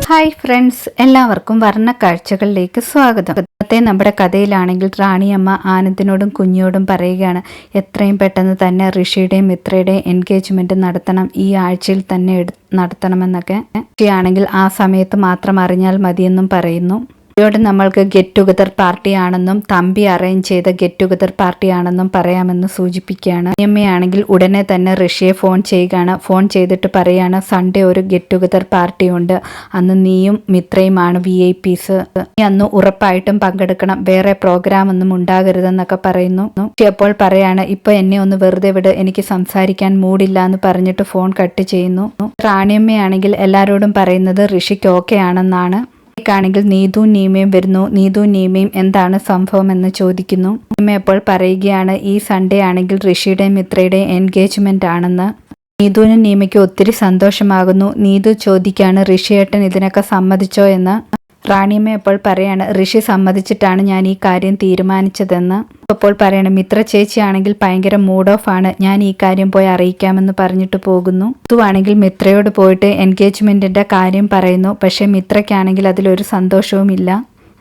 Hi friends, എല്ലാവർക്കും വർണ്ണക്കാഴ്ചകളിലേക്ക് സ്വാഗതം. ഇന്നത്തെ നമ്മുടെ കഥയിലാണെങ്കിൽ റാണിയമ്മ ആനന്ദിനോടും കുഞ്ഞോടും പറയുകയാണ്, എത്രയും പെട്ടെന്ന് തന്നെ ഋഷിയുടെയും മിത്രയുടെയും എൻഗേജ്മെന്റ് നടത്തണം, ഈ ആഴ്ചയിൽ തന്നെ നടത്തണമെന്നൊക്കെ. ഋഷിയാണെങ്കിൽ ആ സമയത്ത് മാത്രം അറിഞ്ഞാൽ മതിയെന്നും പറയുന്നു. യോട് നമ്മൾക്ക് ഗെറ്റ് ടുഗദർ പാർട്ടി ആണെന്നും തമ്പി അറേഞ്ച് ചെയ്ത ഗെറ്റ് ടുഗദർ പാർട്ടി ആണെന്നും പറയാമെന്ന് സൂചിപ്പിക്കുകയാണ്. അമ്മയാണെങ്കിൽ ഉടനെ തന്നെ ഋഷിയെ ഫോൺ ചെയ്യുകയാണ്. ഫോൺ ചെയ്തിട്ട് പറയാണ്, സൺഡേ ഒരു ഗെറ്റ് ടുഗദർ പാർട്ടി ഉണ്ട്, അന്ന് നീയും മിത്രയുമാണ് VIPs, നീ അന്ന് ഉറപ്പായിട്ടും പങ്കെടുക്കണം, വേറെ പ്രോഗ്രാം ഒന്നും ഉണ്ടാകരുതെന്നൊക്കെ പറയുന്നു. അപ്പോൾ പറയാണ്, ഇപ്പൊ എന്നെ ഒന്ന് വെറുതെ വിട്, എനിക്ക് സംസാരിക്കാൻ മൂടില്ല എന്ന് പറഞ്ഞിട്ട് ഫോൺ കട്ട് ചെയ്യുന്നു. റാണിയമ്മയാണെങ്കിൽ എല്ലാരോടും പറയുന്നത് ഋഷിക്ക് ഓക്കെ ആണെന്നാണ്. ാണെങ്കിൽ നീതുവും നീമയും വരുന്നു. നീതുവും നീമയും എന്താണ് സംഭവം എന്ന് ചോദിക്കുന്നു. നീമ അപ്പോൾ പറയുകയാണ്, ഈ സൺഡേ ആണെങ്കിൽ ഋഷിയുടെയും മിത്രയുടെയും എൻഗേജ്മെന്റ് ആണെന്ന്. നീതുവിനും നീമയ്ക്കും ഒത്തിരി സന്തോഷമാകുന്നു. നീതു ചോദിക്കുകയാണ്, ഋഷിയേട്ടൻ ഇതിനൊക്കെ സമ്മതിച്ചോ എന്ന്. റാണിയമ്മ അപ്പോൾ പറയാണ്, ഋഷി സമ്മതിച്ചിട്ടാണ് ഞാൻ ഈ കാര്യം തീരുമാനിച്ചതെന്ന്. അപ്പോൾ പറയണം, മിത്ര ചേച്ചിയാണെങ്കിൽ ഭയങ്കര മൂഡ് ഓഫ് ആണ്, ഞാൻ ഈ കാര്യം പോയി അറിയിക്കാമെന്ന് പറഞ്ഞിട്ട് പോകുന്നു. ഇതുവാണെങ്കിൽ മിത്രയോട് പോയിട്ട് എൻഗേജ്മെന്റിന്റെ കാര്യം പറയുന്നു. പക്ഷെ മിത്രയ്ക്കാണെങ്കിൽ അതിലൊരു സന്തോഷവും ഇല്ല.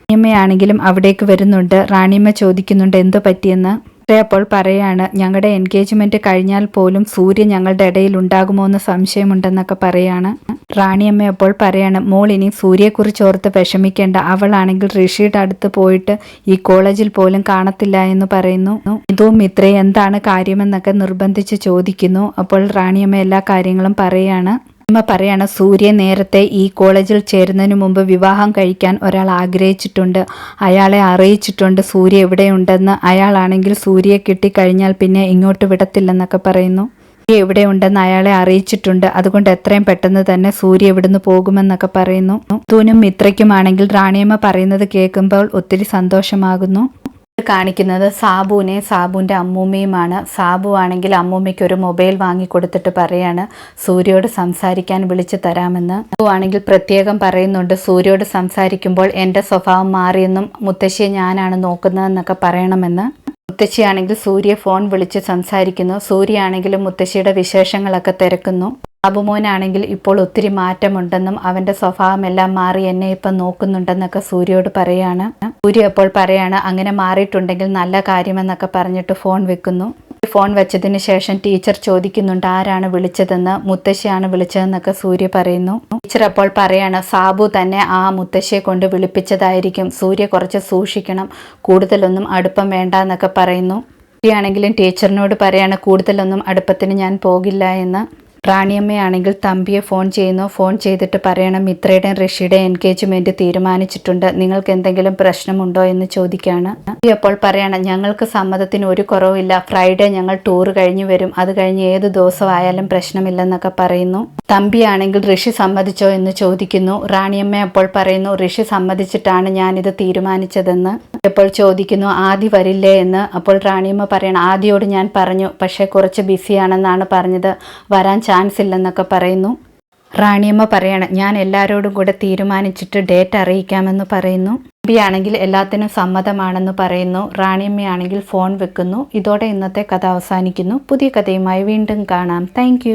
റാണിയമ്മയാണെങ്കിലും അവിടേക്ക് വരുന്നുണ്ട്. റാണിയമ്മ ചോദിക്കുന്നുണ്ട് എന്തു പറ്റിയെന്ന്. അപ്പോൾ പറയാണ്, ഞങ്ങളുടെ എൻഗേജ്മെന്റ് കഴിഞ്ഞാൽ പോലും സൂര്യ ഞങ്ങളുടെ ഇടയിൽ ഉണ്ടാകുമോ എന്ന് സംശയമുണ്ടെന്നൊക്കെ പറയാണ്. റാണിയമ്മ അപ്പോൾ പറയാണ്, മോൾ ഇനി സൂര്യയെക്കുറിച്ച് ഓർത്ത് വിഷമിക്കേണ്ട, അവളാണെങ്കിൽ ഋഷിയുടെ അടുത്ത് പോയിട്ട് ഈ കോളേജിൽ പോലും കാണത്തില്ല എന്ന് പറയുന്നു. ഇതും മിത്രയെ എന്താണ് കാര്യമെന്നൊക്കെ നിർബന്ധിച്ച് ചോദിക്കുന്നു. അപ്പോൾ റാണിയമ്മ എല്ലാ കാര്യങ്ങളും പറയാണ്. അമ്മ പറയാണ്, സൂര്യ നേരത്തെ ഈ കോളേജിൽ ചേരുന്നതിന് മുമ്പ് വിവാഹം കഴിക്കാൻ ഒരാൾ ആഗ്രഹിച്ചിട്ടുണ്ട്, അയാളെ അറിയിച്ചിട്ടുണ്ട് സൂര്യ എവിടെയുണ്ടെന്ന്. അയാളാണെങ്കിൽ സൂര്യയെ കിട്ടിക്കഴിഞ്ഞാൽ പിന്നെ ഇങ്ങോട്ട് വിടത്തില്ലെന്നൊക്കെ പറയുന്നു. സൂര്യ എവിടെയുണ്ടെന്ന് അയാളെ അറിയിച്ചിട്ടുണ്ട്, അതുകൊണ്ട് എത്രയും പെട്ടെന്ന് തന്നെ സൂര്യ ഇവിടുന്ന് പോകുമെന്നൊക്കെ പറയുന്നു. തൂനും മിത്രയ്ക്കുമാണെങ്കിൽ റാണിയമ്മ പറയുന്നത് കേൾക്കുമ്പോൾ ഒത്തിരി സന്തോഷമാകുന്നു. കാണിക്കുന്നത് സാബുവിനെ സാബുവിൻ്റെ അമ്മൂമ്മയുമാണ്. സാബു ആണെങ്കിൽ അമ്മൂമ്മയ്ക്ക് ഒരു മൊബൈൽ വാങ്ങിക്കൊടുത്തിട്ട് പറയാണ്, സൂര്യയോട് സംസാരിക്കാൻ വിളിച്ചു തരാമെന്ന്. സാബു ആണെങ്കിൽ പ്രത്യേകം പറയുന്നുണ്ട്, സൂര്യയോട് സംസാരിക്കുമ്പോൾ എൻ്റെ സ്വഭാവം മാറിയെന്നും മുത്തശ്ശിയെ ഞാനാണ് നോക്കുന്നതെന്നൊക്കെ പറയണമെന്ന്. മുത്തശ്ശിയാണെങ്കിൽ സൂര്യ ഫോൺ വിളിച്ച് സംസാരിക്കുന്നു. സൂര്യ ആണെങ്കിലും മുത്തശ്ശിയുടെ വിശേഷങ്ങളൊക്കെ തിരക്കുന്നു. സാബുമോനാണെങ്കിൽ ഇപ്പോൾ ഒത്തിരി മാറ്റമുണ്ടെന്നും അവൻ്റെ സ്വഭാവമെല്ലാം മാറി എന്നെ ഇപ്പം നോക്കുന്നുണ്ടെന്നൊക്കെ സൂര്യയോട് പറയാണ്. സൂര്യ അപ്പോൾ പറയാണ്, അങ്ങനെ മാറിയിട്ടുണ്ടെങ്കിൽ നല്ല കാര്യമെന്നൊക്കെ പറഞ്ഞിട്ട് ഫോൺ വെക്കുന്നു. ഫോൺ വെച്ചതിന് ശേഷം ടീച്ചർ ചോദിക്കുന്നുണ്ട് ആരാണ് വിളിച്ചതെന്ന്. മുത്തശ്ശിയാണ് വിളിച്ചതെന്നൊക്കെ സൂര്യ പറയുന്നു. ടീച്ചർ അപ്പോൾ പറയാണ്, സാബു തന്നെ ആ മുത്തശ്ശിയെ കൊണ്ട് വിളിപ്പിച്ചതായിരിക്കും, സൂര്യ കുറച്ച് സൂക്ഷിക്കണം, കൂടുതലൊന്നും അടുപ്പം വേണ്ട എന്നൊക്കെ പറയുന്നു. സൂര്യയാണെങ്കിലും ടീച്ചറിനോട് പറയാണ്, കൂടുതലൊന്നും അടുപ്പത്തിന് ഞാൻ പോകില്ല എന്ന്. റാണിയമ്മയാണെങ്കിൽ തമ്പിയെ ഫോൺ ചെയ്യുന്നു. ഫോൺ ചെയ്തിട്ട് പറയണം, മിത്രയുടെയും ഋഷിയുടെയും എൻഗേജ്മെന്റ് തീരുമാനിച്ചിട്ടുണ്ട്, നിങ്ങൾക്ക് എന്തെങ്കിലും പ്രശ്നമുണ്ടോ എന്ന് ചോദിക്കുകയാണ്. അപ്പോൾ പറയണം, ഞങ്ങൾക്ക് സമ്മതത്തിന് ഒരു കുറവില്ല, ഫ്രൈഡേ ഞങ്ങൾ ടൂർ കഴിഞ്ഞു വരും, അത് കഴിഞ്ഞ് ഏത് ദിവസമായാലും പ്രശ്നമില്ലെന്നൊക്കെ പറയുന്നു. തമ്പിയാണെങ്കിൽ ഋഷി സമ്മതിച്ചോ എന്ന് ചോദിക്കുന്നു. റാണിയമ്മ അപ്പോൾ പറയുന്നു, ഋഷി സമ്മതിച്ചിട്ടാണ് ഞാനിത് തീരുമാനിച്ചതെന്ന്. അപ്പോൾ ചോദിക്കുന്നു, ആദി വരില്ലേ എന്ന്. അപ്പോൾ റാണിയമ്മ പറയണം, ആദിയോട് ഞാൻ പറഞ്ഞു, പക്ഷേ കുറച്ച് ബിസിയാണെന്നാണ് പറഞ്ഞത്, വരാൻ ചാൻസ് ഇല്ലെന്നൊക്കെ പറയുന്നു. റാണിയമ്മ പറയണം, ഞാൻ എല്ലാവരോടും കൂടെ തീരുമാനിച്ചിട്ട് ഡേറ്റ് അറിയിക്കാമെന്ന് പറയുന്നു. തമ്പിയാണെങ്കിൽ എല്ലാത്തിനും സമ്മതമാണെന്ന് പറയുന്നു. റാണിയമ്മയാണെങ്കിൽ ഫോൺ വെക്കുന്നു. ഇതോടെ ഇന്നത്തെ കഥ അവസാനിക്കുന്നു. പുതിയ കഥയുമായി വീണ്ടും കാണാം. താങ്ക്